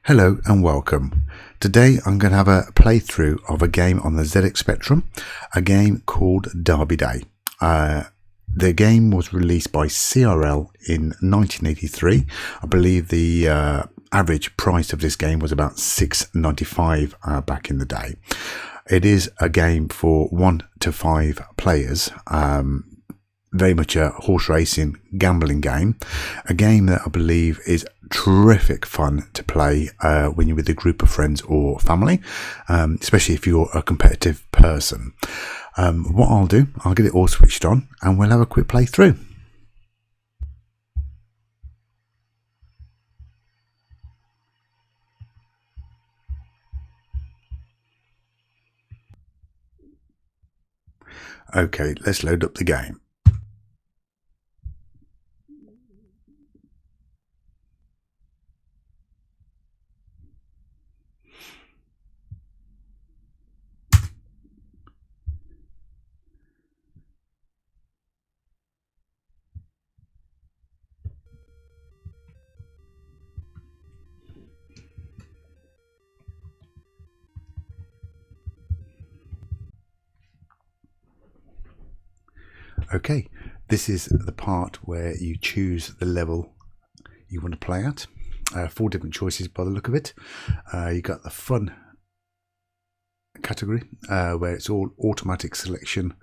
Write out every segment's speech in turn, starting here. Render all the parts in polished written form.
Hello and welcome. Today I'm going to have a playthrough of a game on the ZX Spectrum, a game called Derby Day. The game was released by CRL in 1983. I believe the average price of this game was about $6.95 back in the day. It is a game for 1 to 5 players. Very much a horse racing gambling game, a game that I believe is terrific fun to play when you're with a group of friends or family, especially if you're a competitive person. What I'll do, I'll get it all switched on and we'll have a quick play through. Okay, let's load up the game. Okay, this is the part where you choose the level you want to play at. 4 different choices by the look of it. You got the fun category where it's all automatic selection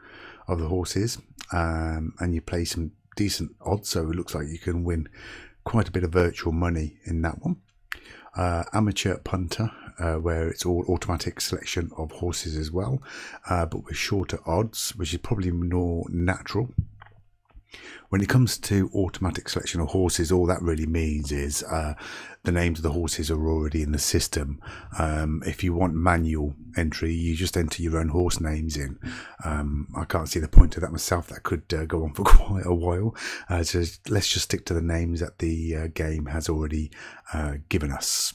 of the horses, and you play some decent odds, so it looks like you can win quite a bit of virtual money in that one. Amateur punter, where it's all automatic selection of horses as well, but with shorter odds, which is probably more natural. When it comes to automatic selection of horses, all that really means is the names of the horses are already in the system. If you want manual entry, you just enter your own horse names in. I can't see the point of that myself. That could go on for quite a while. So let's just stick to the names that the game has already given us.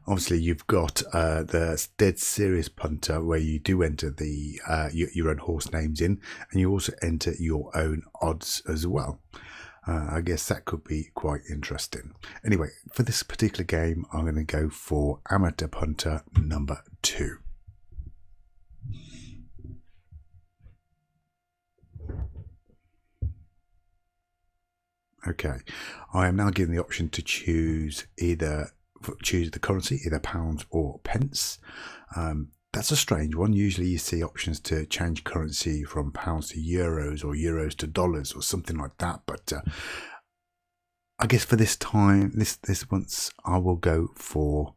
Obviously, you've got the dead serious punter, where you do enter the your own horse names in, and you also enter your own odds as well. I guess that could be quite interesting. Anyway, for this particular game, I'm going to go for amateur punter number 2. Okay, I am now given the option to choose the currency, either pounds or pence. That's a strange one. Usually you see options to change currency from pounds to euros or euros to dollars or something like that, but I guess for this time, this once, I will go for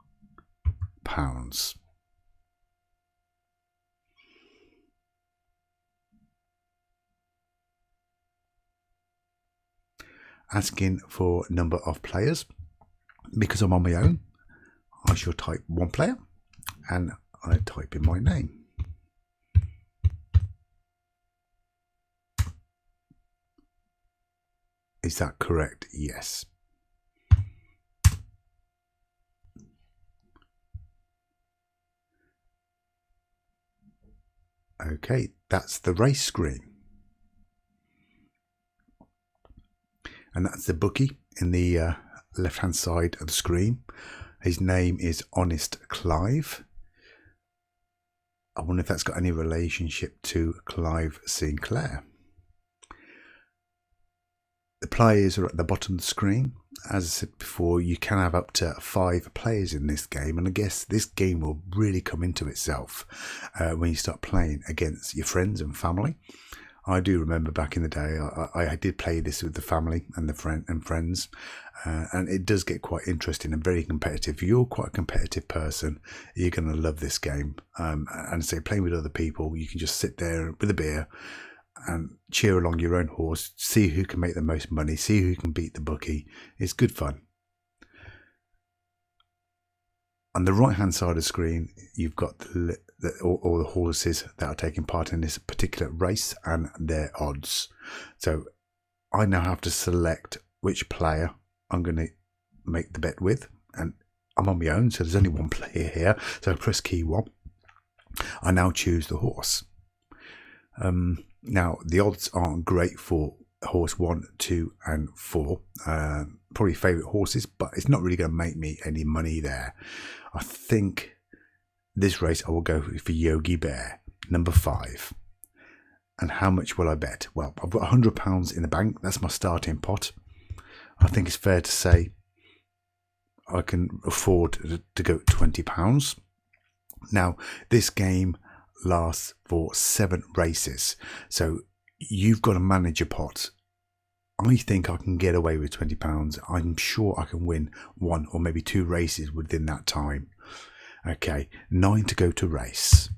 pounds. Asking for number of players. Because I'm on my own, I shall type 1 player, and I type in my name. Is that correct? Yes. Okay, that's the race screen. And that's the bookie in the left hand side of the screen. His name is Honest Clive. I wonder if that's got any relationship to Clive Sinclair. The players are at the bottom of the screen. As I said before, you can have up to 5 players in this game, and I guess this game will really come into itself when you start playing against your friends and family. I do remember back in the day, I did play this with the family and friends, and it does get quite interesting and very competitive. If you're quite a competitive person, you're going to love this game. And say, playing with other people, you can just sit there with a beer and cheer along your own horse, see who can make the most money, see who can beat the bookie. It's good fun. On the right hand side of the screen, you've got all the horses that are taking part in this particular race and their odds. So I now have to select which player I'm going to make the bet with, and I'm on my own, so there's only 1 player here. So I press key 1. I now choose the horse. Now the odds aren't great for horse 1, 2 and 4. Probably favourite horses, but it's not really going to make me any money there. I think this race I will go for Yogi Bear, number 5. And how much will I bet? Well, I've got £100 in the bank. That's my starting pot. I think it's fair to say I can afford to go £20. Now, this game lasts for 7 races, so you've got to manage your pot. I think I can get away with £20. I'm sure I can win 1 or maybe 2 races within that time. Okay, 9 to go to race.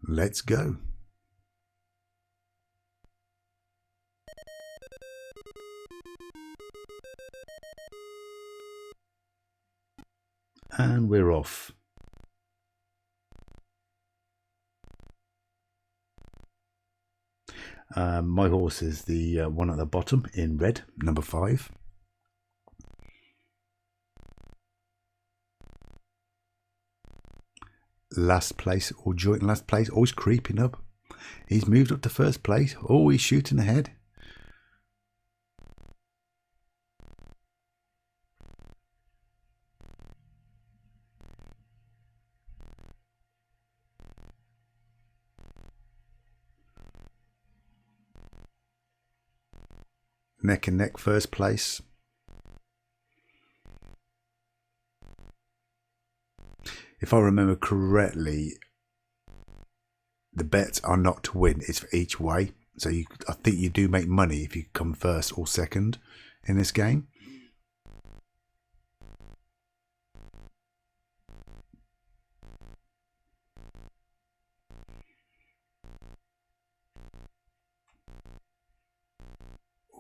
Let's go. And we're off. My horse is the one at the bottom in red, number 5. Last place or joint last place, always creeping up. He's moved up to first place. Oh, he's shooting ahead. Neck and neck first place. If I remember correctly, the bets are not to win, it's for each way. So I think you do make money if you come first or second in this game.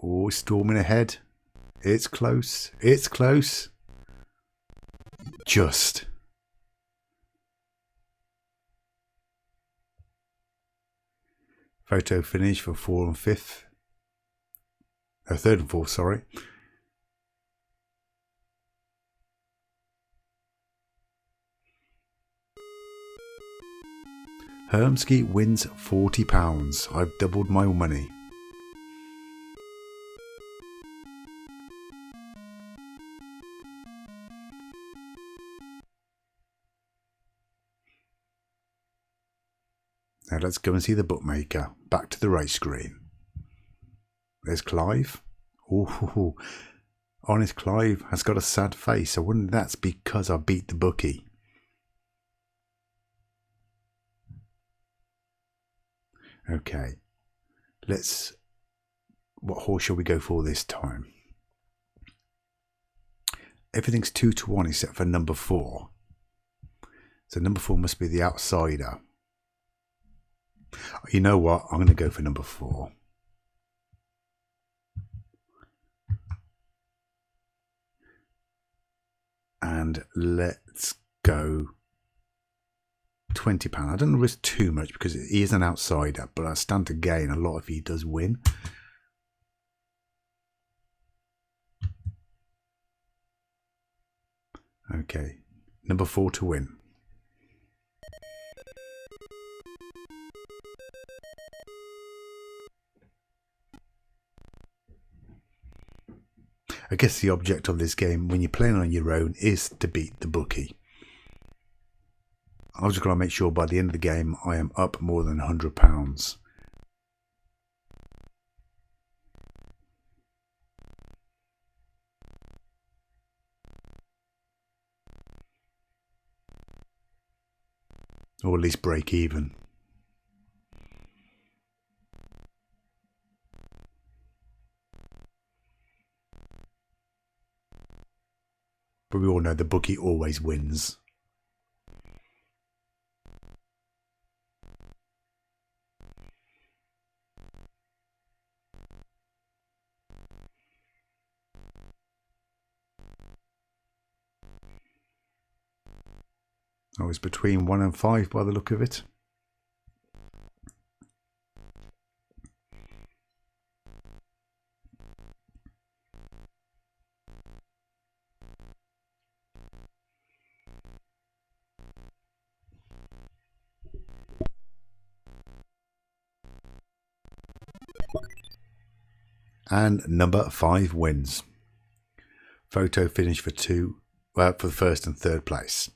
Oh, storming ahead. It's close. It's close. Just. Photo finish for 4 and 5th. Oh, 3rd and 4th, sorry. Hermsky wins £40. I've doubled my money. Now let's go and see the bookmaker. Back to the race screen. There's Clive. Oh, honest Clive has got a sad face. I wonder if that's because I beat the bookie. Okay, what horse shall we go for this time? Everything's 2 to 1 except for number 4. So number 4 must be the outsider. You know what? I'm going to go for number 4. And let's go £20. I don't risk too much because he is an outsider, but I stand to gain a lot if he does win. Okay, number 4 to win. I guess the object of this game, when you're playing on your own, is to beat the bookie. I was just going to make sure by the end of the game I am up more than £100. Or at least break even. But we all know the bookie always wins. I was between 1 and 5 by the look of it. And number 5 wins. Photo finish for for the first and third place.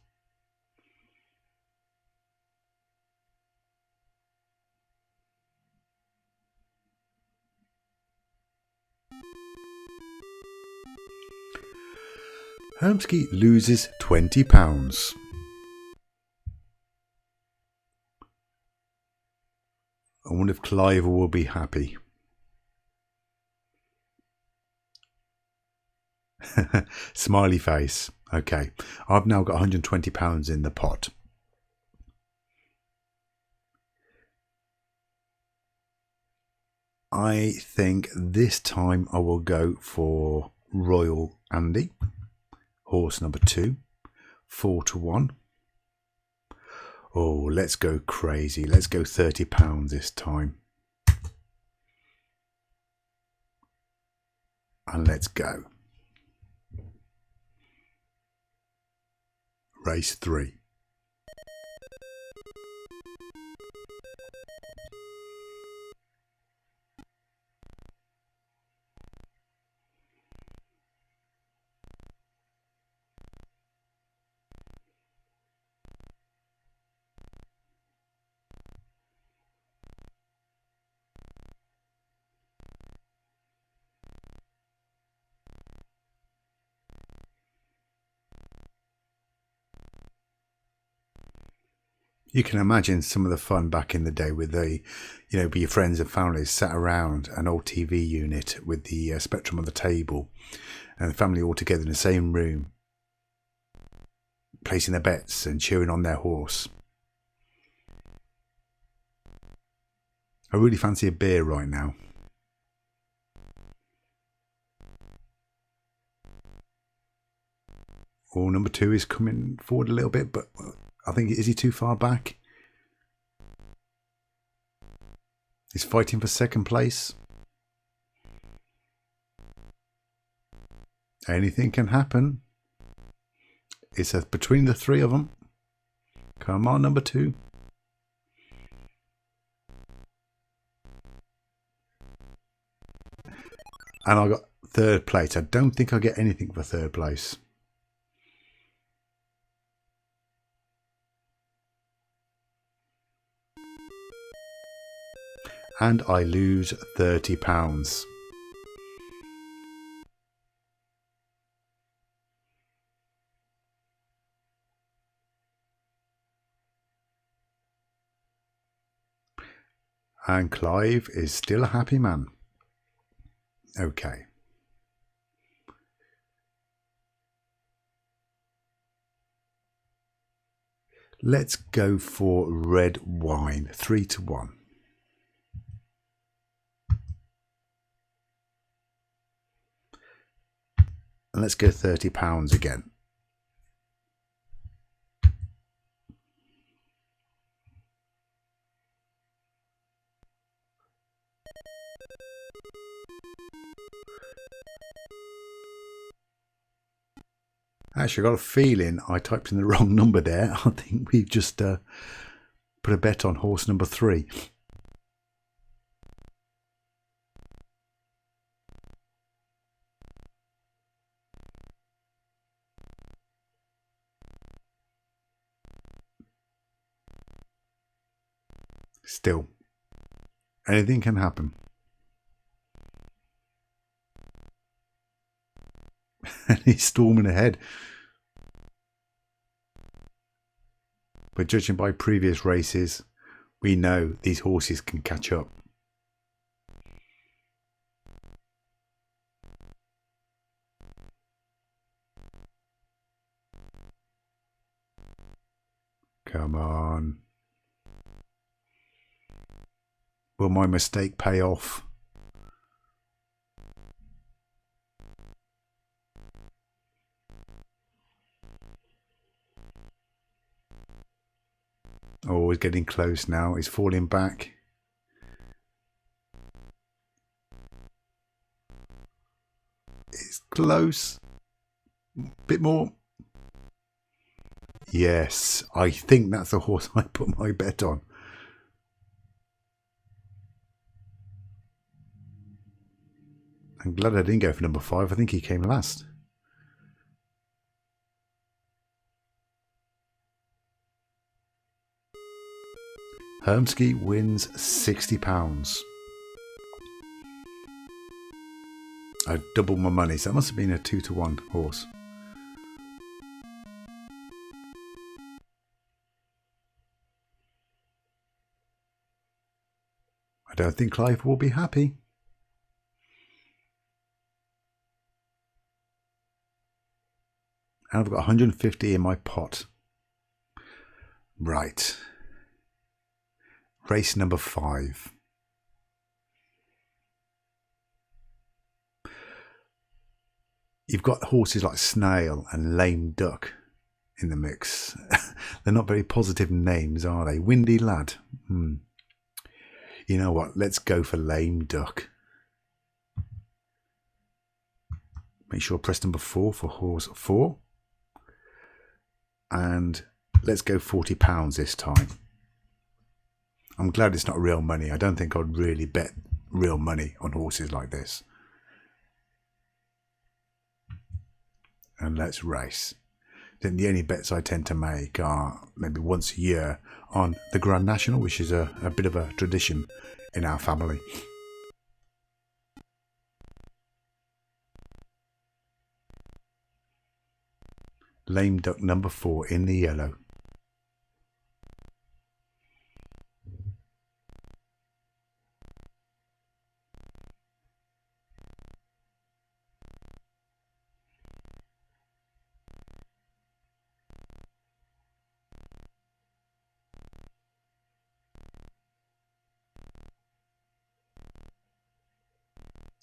Hermsky loses £20. I wonder if Clive will be happy. Smiley face. Okay, I've now got £120 in the pot. I think this time I will go for Royal Andy, horse number 2, 4-1. Oh, let's go crazy. Let's go £30 this time. And let's go. Race 3. You can imagine some of the fun back in the day with the, be your friends and families sat around an old TV unit with the Spectrum on the table and the family all together in the same room, placing their bets and cheering on their horse. I really fancy a beer right now. Oh, number 2 is coming forward a little bit, but I think, is he too far back? He's fighting for second place. Anything can happen. It's between the 3 of them. Come on, number 2. And I got 3rd place. I don't think I'll get anything for 3rd place. And I lose £30. And Clive is still a happy man. Okay. Let's go for red wine, 3-1. And let's go £30 again. Actually, I got a feeling I typed in the wrong number there. I think we've just put a bet on horse number 3. Still, anything can happen. And he's storming ahead. But judging by previous races, we know these horses can catch up. Come on. Will my mistake pay off? Oh, he's getting close now. He's falling back. It's close. Bit more. Yes, I think that's the horse I put my bet on. I'm glad I didn't go for number 5. I think he came last. Hermsky wins £60. I doubled my money, so that must have been a 2-to-1 horse. I don't think Clive will be happy. And I've got 150 in my pot. Right. Race number 5. You've got horses like Snail and Lame Duck in the mix. They're not very positive names, are they? Windy Lad. You know what? Let's go for Lame Duck. Make sure I press number 4 for horse 4. And let's go £40 this time. I'm glad it's not real money. I don't think I'd really bet real money on horses like this. And let's race. Then the only bets I tend to make are maybe once a year on the Grand National, which is a bit of a tradition in our family. Lame Duck number 4 in the yellow.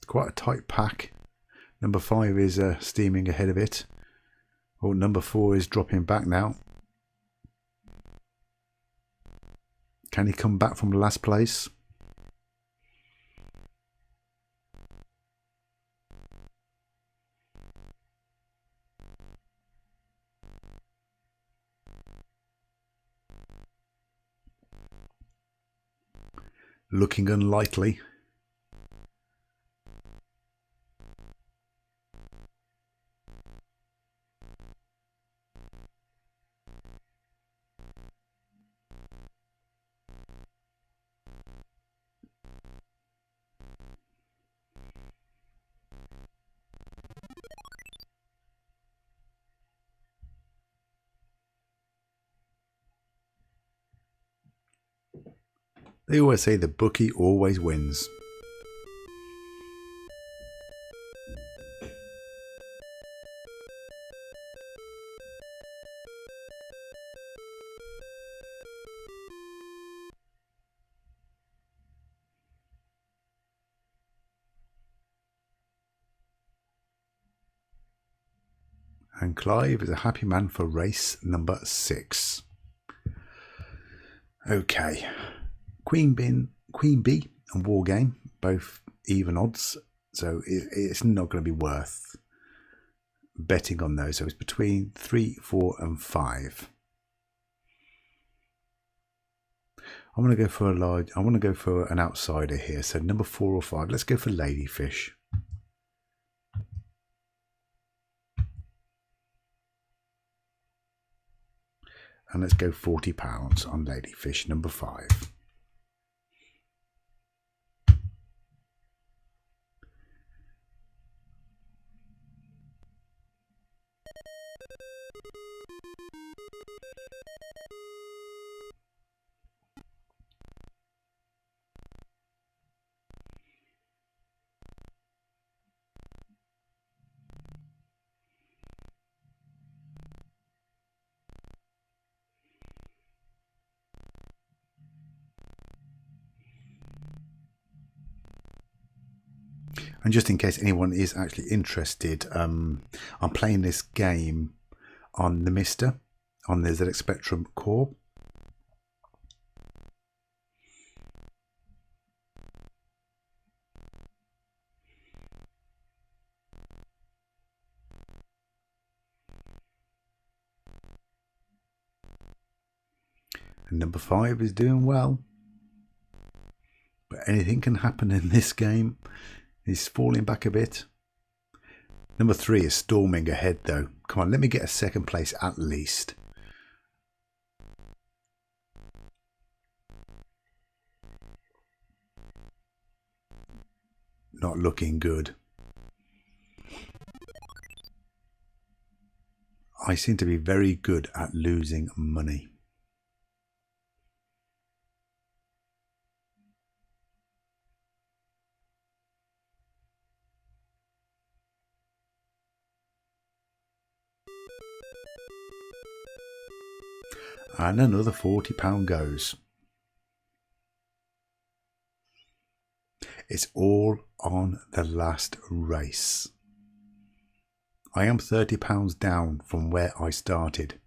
Quite a tight pack. Number 5 is steaming ahead of it. Oh, number 4 is dropping back now. Can he come back from the last place? Looking unlikely. They always say the bookie always wins. And Clive is a happy man for race number 6. Okay. Queen Bee and War Game, both even odds, so it's not going to be worth betting on those. So it's between 3, 4 and 5. I want to go for I want to go for an outsider here. So number 4 or 5. Let's go for Ladyfish. And let's go £40 on Ladyfish number 5. And just in case anyone is actually interested, I'm playing this game on the Mister, on the ZX Spectrum Core. And number 5 is doing well. But anything can happen in this game. He's falling back a bit. Number 3 is storming ahead though. Come on, let me get a second place at least. Not looking good. I seem to be very good at losing money. And another £40 goes. It's all on the last race. I am £30 down from where I started.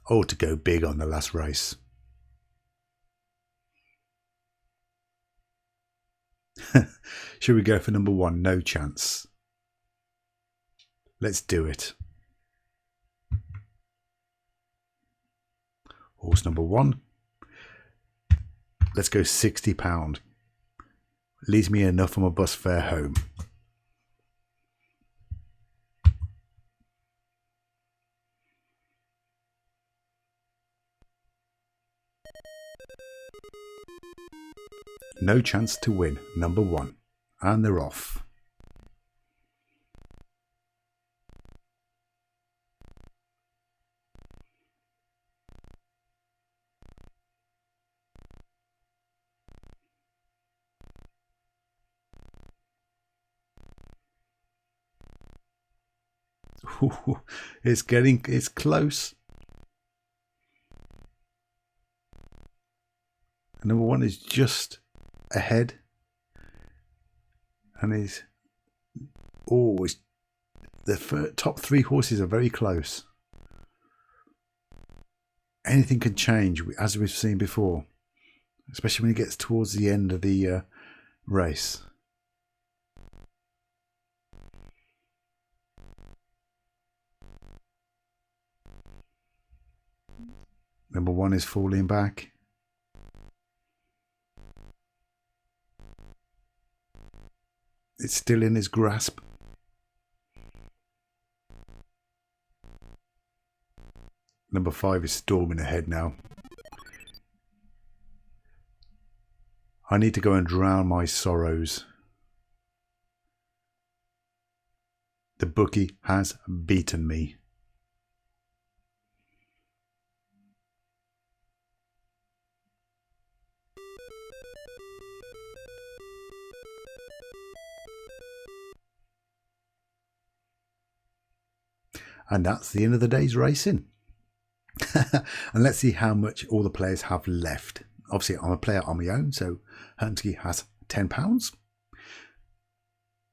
Oh, to go big on the last race. Should we go for number 1? No chance. Let's do it. Horse number 1. Let's go £60. Leaves me enough for my bus fare home. No chance to win, number 1. And they're off. Ooh, it's close. Number 1 is just ahead, and is the top 3 horses are very close. Anything can change, as we've seen before, especially when it gets towards the end of the race. Number 1 is falling back. It's still in his grasp. Number 5 is storming ahead now. I need to go and drown my sorrows. The bookie has beaten me. And that's the end of the day's racing. And let's see how much all the players have left. Obviously, I'm a player on my own, so Hermsky has £10.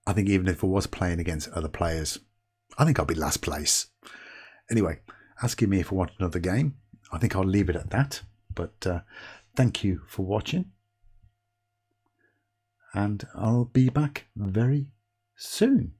I think even if I was playing against other players, I think I'll be last place. Anyway, asking me if I want another game. I think I'll leave it at that. But thank you for watching. And I'll be back very soon.